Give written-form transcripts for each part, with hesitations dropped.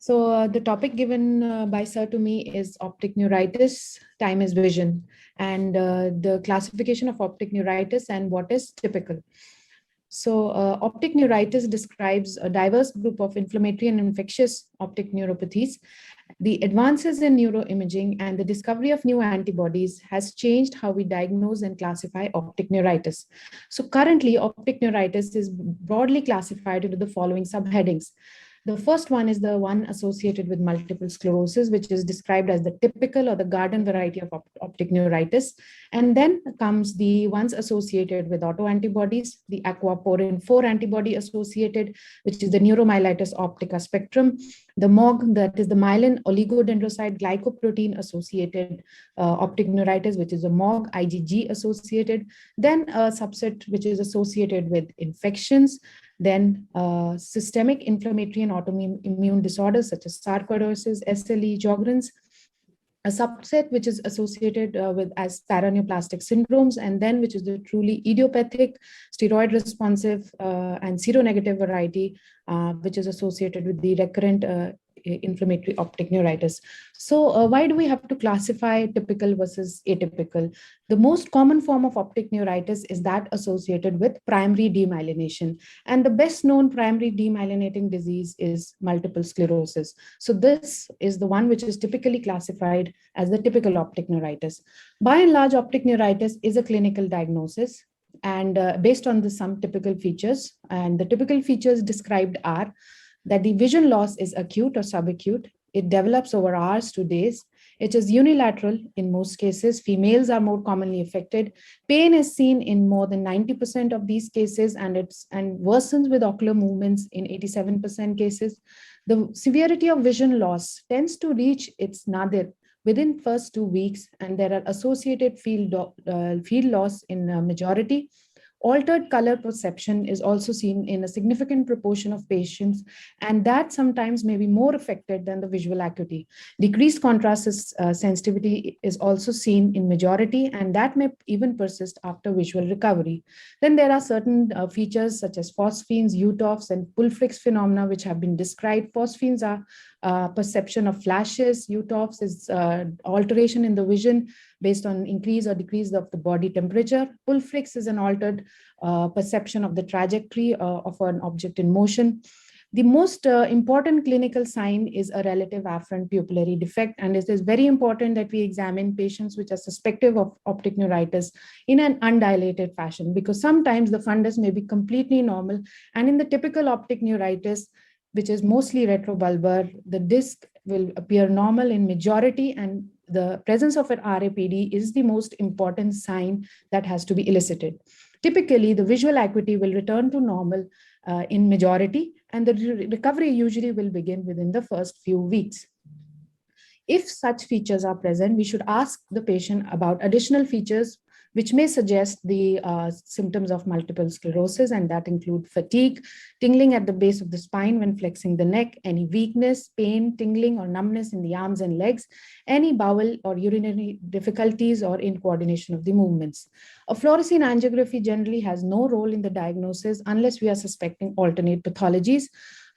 The topic given by Sir to me is optic neuritis, time is vision, and the classification of optic neuritis and what is typical. Optic neuritis describes a diverse group of inflammatory and infectious optic neuropathies. The advances in neuroimaging and the discovery of new antibodies has changed how we diagnose and classify optic neuritis. So currently, optic neuritis is broadly classified into the following subheadings. The first one is the one associated with multiple sclerosis, which is described as the typical or the garden variety of optic neuritis. And then comes the ones associated with autoantibodies, the aquaporin 4 antibody associated, which is the neuromyelitis optica spectrum, the MOG, that is the myelin oligodendrocyte glycoprotein associated optic neuritis, which is a MOG IgG associated, then a subset which is associated with infections, then systemic inflammatory and autoimmune disorders such as sarcoidosis, SLE, Sjogren's, a subset which is associated with as paraneoplastic syndromes, and then which is the truly idiopathic, steroid responsive, and seronegative variety, which is associated with the recurrent inflammatory optic neuritis. Why do we have to classify typical versus atypical? The most common form of optic neuritis is that associated with primary demyelination. And the best known primary demyelinating disease is multiple sclerosis. So this is the one which is typically classified as the typical optic neuritis. By and large, optic neuritis is a clinical diagnosis and based on some typical features. And the typical features described are that the vision loss is acute or subacute. It develops over hours to days. It is unilateral in most cases. Females are more commonly affected. Pain is seen in more than 90% of these cases, and worsens with ocular movements in 87% cases. The severity of vision loss tends to reach its nadir within first 2 weeks, and there are associated field loss in a majority. Altered color perception is also seen in a significant proportion of patients, and that sometimes may be more affected than the visual acuity. Decreased contrast sensitivity is also seen in majority, and that may even persist after visual recovery. Then there are certain features such as phosphenes, UTOFs, and Pulfrix phenomena which have been described. Phosphenes are perception of flashes. UTOFs is alteration in the vision based on increase or decrease of the body temperature. Pulfrix is an altered perception of the trajectory of an object in motion. The most important clinical sign is a relative afferent pupillary defect, and it is very important that we examine patients which are suspected of optic neuritis in an undilated fashion, because sometimes the fundus may be completely normal, and in the typical optic neuritis, which is mostly retrobulbar, the disc will appear normal in majority, and the presence of an RAPD is the most important sign that has to be elicited. Typically, the visual acuity will return to normal in majority, and the recovery usually will begin within the first few weeks. If such features are present, we should ask the patient about additional features which may suggest the symptoms of multiple sclerosis, and that include fatigue, tingling at the base of the spine when flexing the neck, any weakness, pain, tingling or numbness in the arms and legs, any bowel or urinary difficulties or incoordination of the movements. A fluorescein angiography generally has no role in the diagnosis unless we are suspecting alternate pathologies.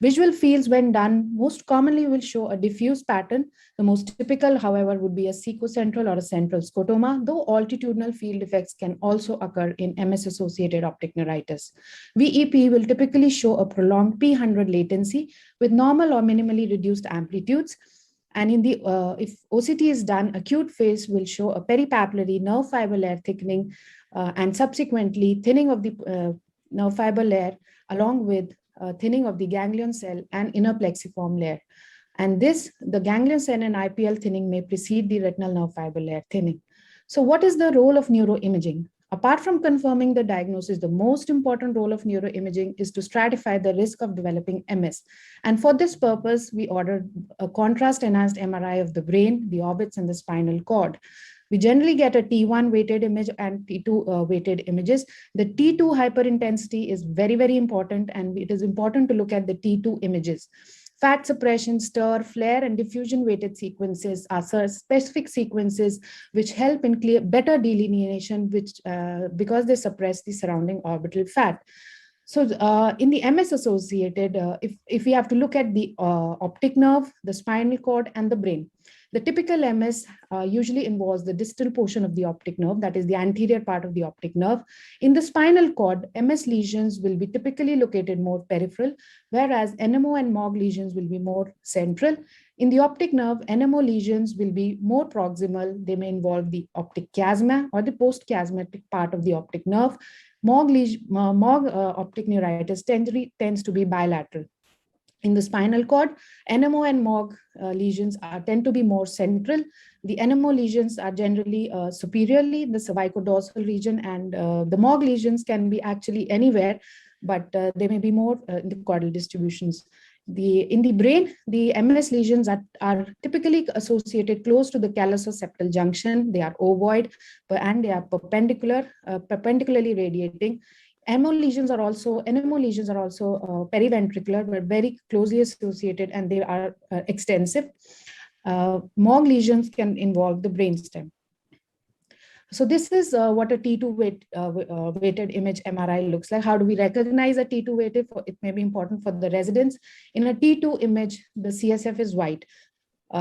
Visual fields, when done, most commonly will show a diffuse pattern. The most typical, however, would be a secocentral or a central scotoma, though altitudinal field effects can also occur in MS-associated optic neuritis. VEP will typically show a prolonged P100 latency with normal or minimally reduced amplitudes. And in the if OCT is done, acute phase will show a peripapillary nerve fiber layer thickening and subsequently thinning of the nerve fiber layer along with thinning of the ganglion cell and inner plexiform layer. And the ganglion cell and IPL thinning may precede the retinal nerve fiber layer thinning. So what is the role of neuroimaging? Apart from confirming the diagnosis, the most important role of neuroimaging is to stratify the risk of developing MS. And for this purpose, we ordered a contrast-enhanced MRI of the brain, the orbits, and the spinal cord. We generally get a T1 weighted image and T2 weighted images. The T2 hyperintensity is very, very important, and it is important to look at the T2 images. Fat suppression, stir, flare, and diffusion weighted sequences are specific sequences which help in better delineation because they suppress the surrounding orbital fat. So in the MS associated, if we have to look at the optic nerve, the spinal cord, and the brain, the typical MS usually involves the distal portion of the optic nerve, that is the anterior part of the optic nerve. In the spinal cord, MS lesions will be typically located more peripheral, whereas NMO and MOG lesions will be more central. In the optic nerve, NMO lesions will be more proximal. They may involve the optic chiasma or the postchiasmatic part of the optic nerve. MOG optic neuritis tends to be bilateral. In the spinal cord, NMO and MOG lesions tend to be more central. The NMO lesions are generally superiorly in the cervicodorsal region, and the MOG lesions can be actually anywhere, but they may be more in the caudal distributions. In the brain, the MS lesions are typically associated close to the callous-septal junction. They are ovoid and they are perpendicularly radiating. NMO lesions are also periventricular, but very closely associated, and they are extensive. MOG lesions can involve the brainstem. So this is what a T2 weighted image MRI looks like. How do we recognize a T2 weighted? It may be important for the residents. In a T2 image, the CSF is white.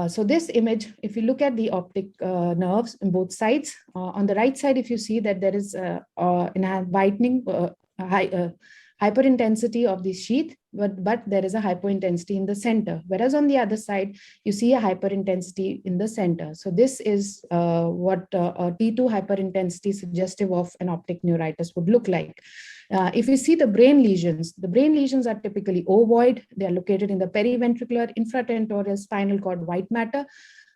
So this image, if you look at the optic nerves on both sides, on the right side, if you see that there is a whitening, hyperintensity of the sheath, but there is a hypointensity in the center. Whereas on the other side, you see a hyperintensity in the center. So this is what a T2 hyperintensity suggestive of an optic neuritis would look like. If you see the brain lesions are typically ovoid. They are located in the periventricular, infratentorial, spinal cord white matter.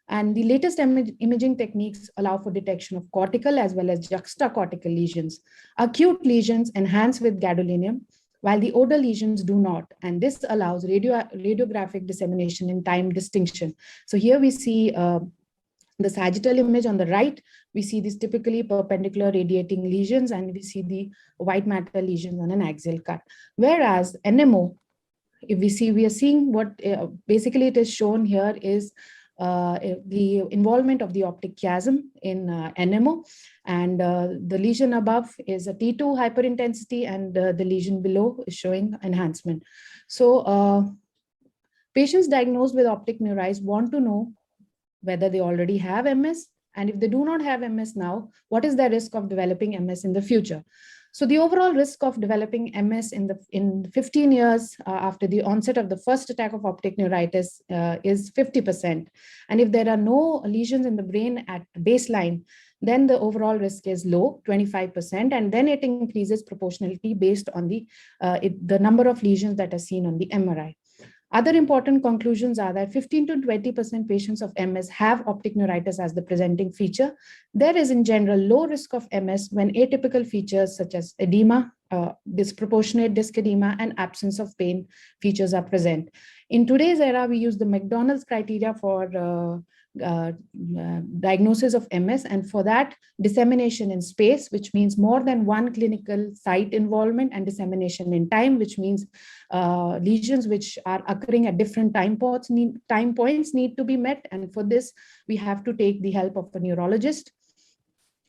And the latest imaging techniques allow for detection of cortical as well as juxtacortical lesions. Acute lesions enhance with gadolinium, while the odor lesions do not. And this allows radiographic dissemination in time distinction. So here we see the sagittal image on the right. We see these typically perpendicular radiating lesions, and we see the white matter lesions on an axial cut. Whereas NMO, if we are seeing what basically it is shown here is the involvement of the optic chiasm in NMO, and the lesion above is a T2 hyperintensity, and the lesion below is showing enhancement. So patients diagnosed with optic neuritis want to know whether they already have MS, and if they do not have MS now, what is their risk of developing MS in the future? So the overall risk of developing MS in 15 years after the onset of the first attack of optic neuritis is 50%. And if there are no lesions in the brain at baseline, then the overall risk is low, 25%, and then it increases proportionally based on the number of lesions that are seen on the MRI. Other important conclusions are that 15 to 20% patients of MS have optic neuritis as the presenting feature. There is in general low risk of MS when atypical features such as edema, disproportionate disc edema, and absence of pain features are present. In today's era, we use the McDonald's criteria for diagnosis of MS, and for that, dissemination in space, which means more than one clinical site involvement, and dissemination in time, which means lesions which are occurring at different time points need to be met, and for this, we have to take the help of a neurologist.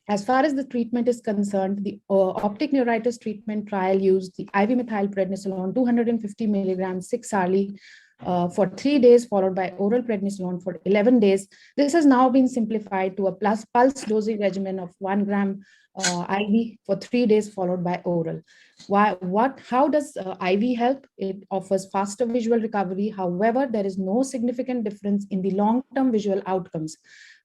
As far as the treatment is concerned, the optic neuritis treatment trial used the IV methylprednisolone 250 milligrams 6 hourly for 3 days, followed by oral prednisolone for 11 days. This has now been simplified to a pulse dosing regimen of 1 gram IV for 3 days, followed by oral. How does IV help? It offers faster visual recovery. However, there is no significant difference in the long-term visual outcomes.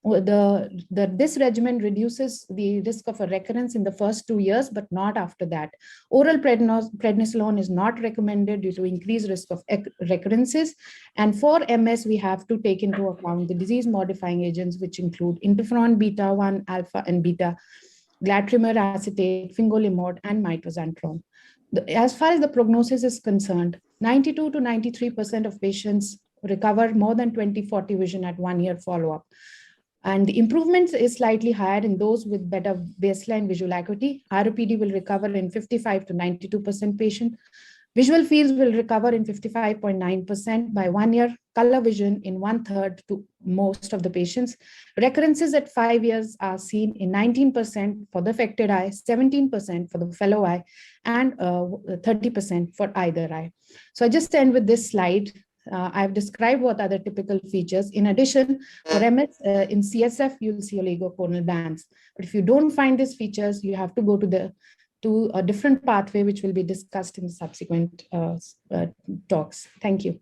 This regimen reduces the risk of a recurrence in the first 2 years, but not after that. Oral prednisolone is not recommended due to increased risk of recurrences. And for MS, we have to take into account the disease-modifying agents, which include interferon beta 1, alpha, and beta, glatiramer acetate, fingolimod, and mitoxantrone. As far as the prognosis is concerned, 92 to 93% of patients recover more than 20/40 vision at 1 year follow-up. And the improvements is slightly higher in those with better baseline visual acuity. RPD will recover in 55 to 92% patient. Visual fields will recover in 55.9% by 1 year, color vision in 1/3 to most of the patients. Recurrences at 5 years are seen in 19% for the affected eye, 17% for the fellow eye, and 30% for either eye. So I just end with this slide. I've described what are the typical features. In addition, for MS, in CSF, you'll see oligoconal bands. But if you don't find these features, you have to go to a different pathway, which will be discussed in subsequent talks. Thank you.